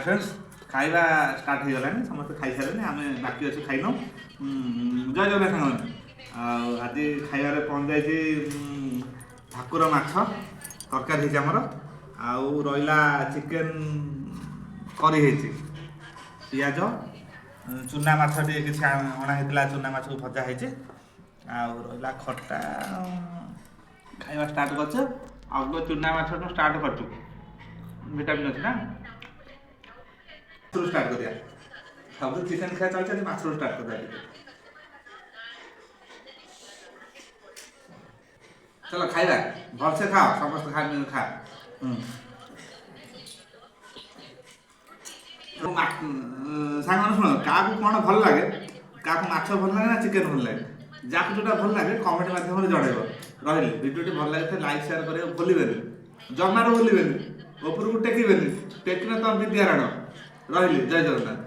Friends खाइबा start हो गलानी समस्त खाई सारे आम बाकी अच्छे खाइन जय जगन्नाथ सागर आज खाइबार पहुँच जाइए भाकुर माछ तरकारी होमर आउ रहा चिकेन करी होती पिज चूना माछ कि अणाई चूना माछ को भजा होती आउ रहा खटा खाइबा स्टार्ट कर चूना माछ स्टार्ट कर विटामिन अच्छे ना स्टार्ट कर सब चिकेन खाया चलते माछ स्टार्ट कर दिया चलो खाइबा भलसे खाओ समस्त खा सांग शुण क्या कौन भल लगे क्या माछ भल लगे ना चिकेन भल लगे जहाँ जोटा भल लगे कमेंट मध्यम जनइब रही भिडियोटी भल लगे लाइक सेयार करें भूलें जमार भूलें उपरको टेकबे टेकिना तुम विद्यारण रही जय जगन्नाथ।